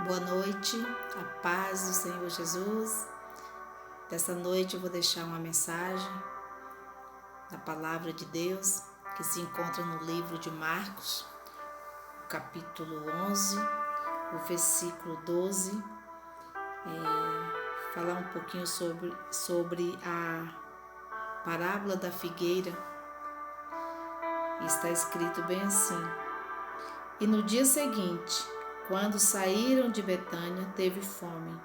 Boa noite, a paz do Senhor Jesus. Dessa noite eu vou deixar uma mensagem da Palavra de Deus que se encontra no livro de Marcos, capítulo 11, o versículo 12. Falar um pouquinho sobre a parábola da figueira. Está escrito bem assim: E no dia seguinte, quando saíram de Betânia, teve fome.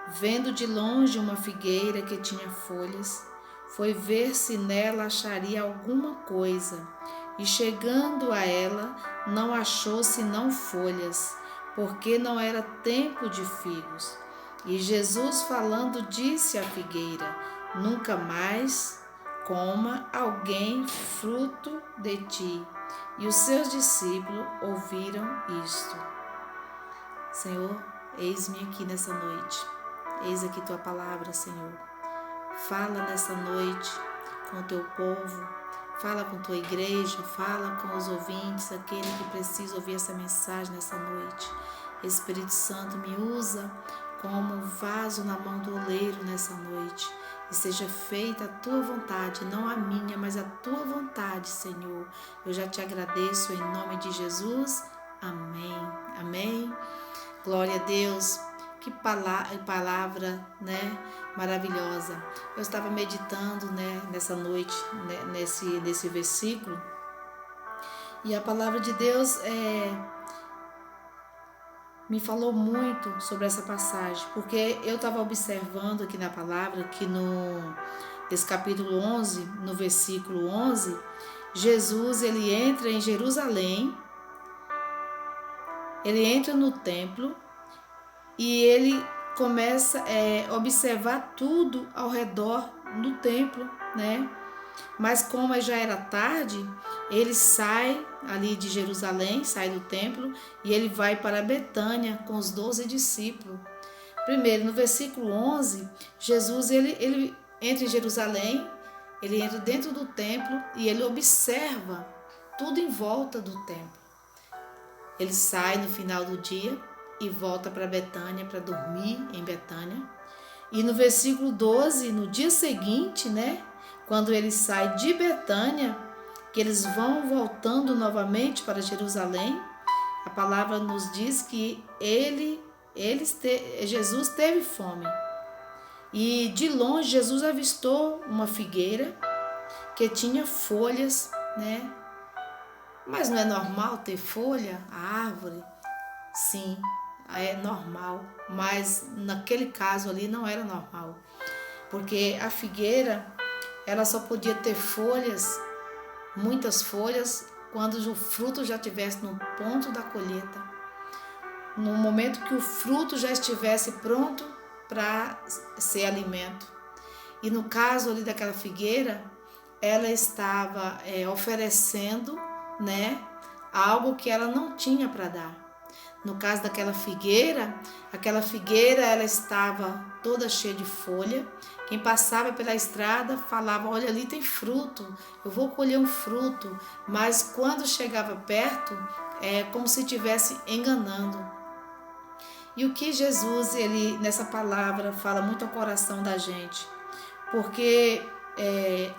Vendo de longe uma figueira que tinha folhas, foi ver se nela acharia alguma coisa. E chegando a ela, não achou senão folhas, porque não era tempo de figos. E Jesus, falando, disse à figueira: Nunca mais coma alguém fruto de ti. E os seus discípulos ouviram isto. Senhor, eis-me aqui nessa noite. Eis aqui tua palavra, Senhor. Fala nessa noite com o teu povo, fala com tua igreja, fala com os ouvintes, aquele que precisa ouvir essa mensagem nessa noite. Espírito Santo, me usa como um vaso na mão do oleiro nessa noite. E seja feita a tua vontade, não a minha, mas a tua vontade, Senhor. Eu já te agradeço em nome de Jesus. Amém. Amém. Glória a Deus. Que palavra, maravilhosa. Eu estava meditando, nessa noite, nesse versículo. E a palavra de Deus me falou muito sobre essa passagem, porque eu estava observando aqui na palavra que nesse capítulo 11, no versículo 11, Jesus ele entra em Jerusalém, ele entra no templo e ele começa a observar tudo ao redor do templo, Mas como já era tarde, ele sai ali de Jerusalém, sai do templo e ele vai para Betânia com os 12 discípulos. Primeiro, no versículo 11, Jesus ele entra em Jerusalém, ele entra dentro do templo e ele observa tudo em volta do templo. Ele sai no final do dia e volta para Betânia para dormir em Betânia. E no versículo 12, no dia seguinte, quando ele sai de Betânia, que eles vão voltando novamente para Jerusalém, a palavra nos diz que Jesus teve fome. E de longe Jesus avistou uma figueira que tinha folhas, Mas não é normal ter folha, a árvore? Sim, é normal, mas naquele caso ali não era normal, porque a figueira ela só podia ter folhas, muitas folhas, quando o fruto já estivesse no ponto da colheita, no momento que o fruto já estivesse pronto para ser alimento. E no caso ali daquela figueira, ela estava oferecendo, algo que ela não tinha para dar. No caso daquela figueira, ela estava toda cheia de folha. Quem passava pela estrada falava: olha, ali tem fruto, eu vou colher um fruto. Mas quando chegava perto, é como se estivesse enganando. E o que Jesus, ele nessa palavra, fala muito ao coração da gente. Porque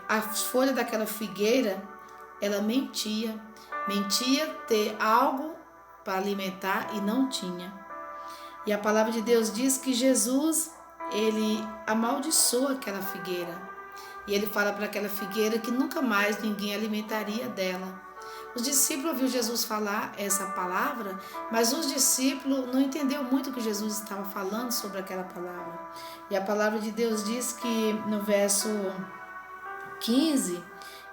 a folha daquela figueira, ela mentia ter algo para alimentar e não tinha. E a palavra de Deus diz que Jesus, ele amaldiçoa aquela figueira. E ele fala para aquela figueira que nunca mais ninguém alimentaria dela. Os discípulos ouviram Jesus falar essa palavra, mas os discípulos não entenderam muito o que Jesus estava falando sobre aquela palavra. E a palavra de Deus diz que no verso 15,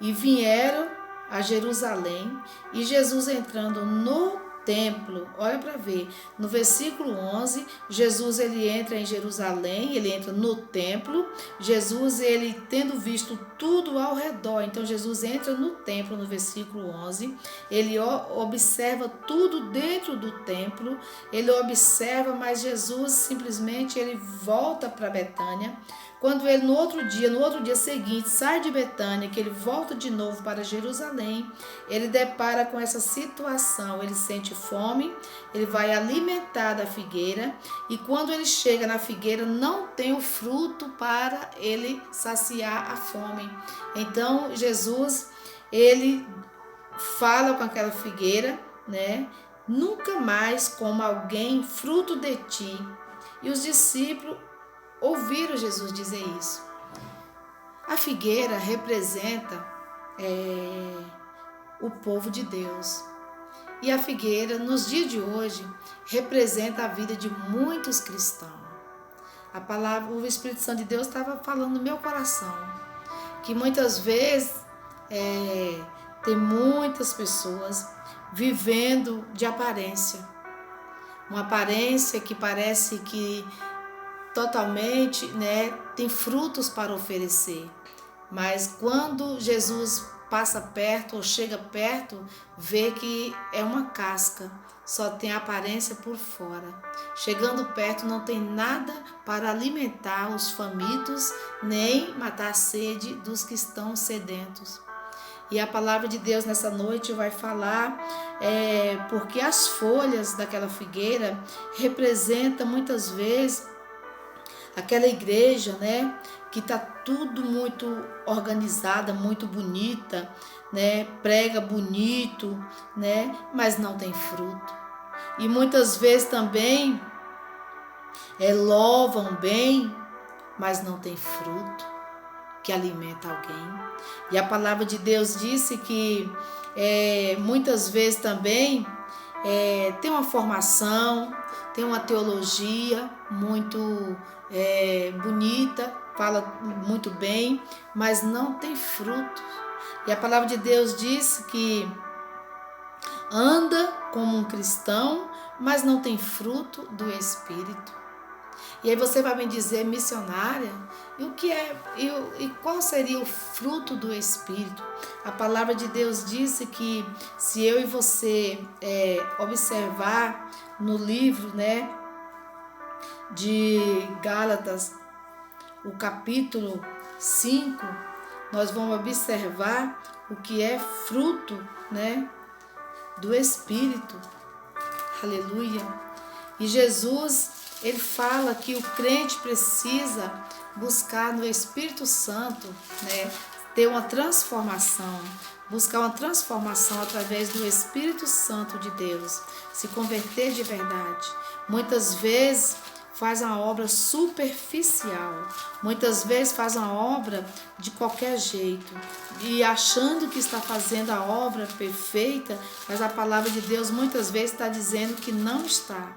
e vieram a Jerusalém, e Jesus entrando no templo, olha para ver, no versículo 11, Jesus ele entra em Jerusalém, ele entra no templo, Jesus ele tendo visto tudo ao redor, então Jesus entra no templo no versículo 11, ele observa tudo dentro do templo, ele observa, mas Jesus simplesmente ele volta para Betânia, Quando ele no outro dia seguinte, sai de Betânia, que ele volta de novo para Jerusalém, ele depara com essa situação, ele sente fome, ele vai alimentar da figueira, e quando ele chega na figueira, não tem o fruto para ele saciar a fome. Então, Jesus, ele fala com aquela figueira, né? Nunca mais coma alguém fruto de ti. E os discípulos ouviram Jesus dizer isso. A figueira representa o povo de Deus. E a figueira, nos dias de hoje, representa a vida de muitos cristãos. A palavra, o Espírito Santo de Deus estava falando no meu coração, que muitas vezes tem muitas pessoas vivendo de aparência. Uma aparência que parece que totalmente, né, tem frutos para oferecer. Mas quando Jesus passa perto ou chega perto, vê que é uma casca, só tem aparência por fora. Chegando perto não tem nada para alimentar os famintos, nem matar a sede dos que estão sedentos. E a palavra de Deus nessa noite vai falar porque as folhas daquela figueira representam muitas vezes aquela igreja, né, que está tudo muito organizada, muito bonita, né, prega bonito, né, mas não tem fruto. E muitas vezes também louvam bem, mas não tem fruto que alimenta alguém. E a palavra de Deus disse que muitas vezes também tem uma formação, tem uma teologia muito bonita, fala muito bem, mas não tem fruto. E a palavra de Deus diz que anda como um cristão, mas não tem fruto do Espírito. E aí você vai me dizer, missionária, e qual seria o fruto do Espírito? A palavra de Deus disse que se eu e você observar no livro, né, de Gálatas, o capítulo 5, nós vamos observar o que é fruto, né, do Espírito. Aleluia. E Jesus, ele fala que o crente precisa buscar no Espírito Santo, né, ter uma transformação, buscar uma transformação através do Espírito Santo de Deus, se converter de verdade. Muitas vezes faz uma obra superficial, muitas vezes faz uma obra de qualquer jeito, e achando que está fazendo a obra perfeita, mas a palavra de Deus muitas vezes está dizendo que não está.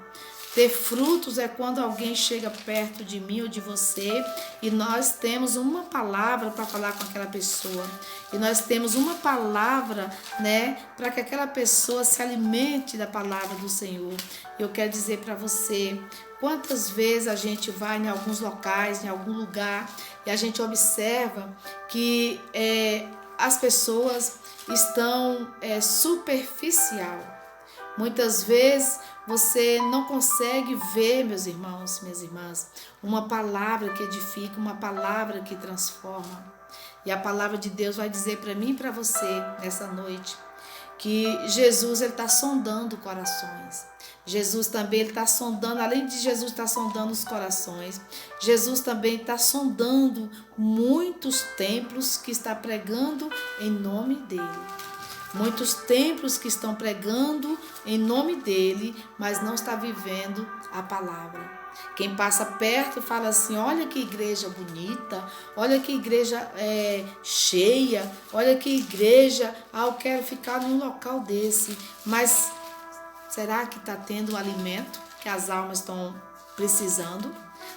Ter frutos é quando alguém chega perto de mim ou de você e nós temos uma palavra para falar com aquela pessoa. E nós temos uma palavra, né, para que aquela pessoa se alimente da palavra do Senhor. Eu quero dizer para você, quantas vezes a gente vai em alguns locais, em algum lugar, e a gente observa que as pessoas estão superficial. Muitas vezes você não consegue ver, meus irmãos, minhas irmãs, uma palavra que edifica, uma palavra que transforma. E a palavra de Deus vai dizer para mim e para você nessa noite que Jesus está sondando corações. Jesus também está sondando, além de Jesus estar sondando os corações, Jesus também está sondando muitos templos que está pregando em nome dele. Muitos templos que estão pregando em nome dele, mas não está vivendo a palavra. Quem passa perto fala assim, olha que igreja bonita, olha que igreja cheia, olha que igreja, eu quero ficar num local desse. Mas será que está tendo o alimento que as almas estão precisando?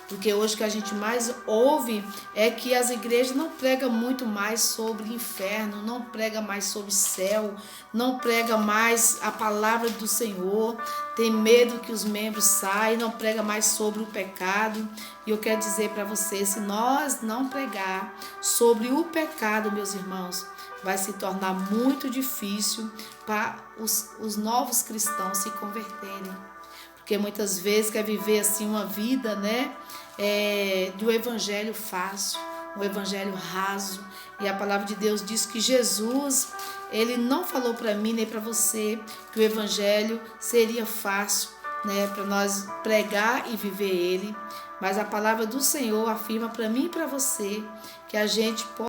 Porque hoje o que a gente mais ouve é que as igrejas não pregam muito mais sobre inferno, não pregam mais sobre céu, não pregam mais a palavra do Senhor, tem medo que os membros saiam, não prega mais sobre o pecado. E eu quero dizer para você, se nós não pregar sobre o pecado, meus irmãos, vai se tornar muito difícil para os novos cristãos se converterem. porque muitas vezes quer viver assim uma vida, né, de um evangelho fácil, um evangelho raso. E a palavra de Deus diz que Jesus, ele não falou para mim nem para você que o evangelho seria fácil, né, para nós pregar e viver ele, mas a palavra do Senhor afirma para mim e para você que a gente pode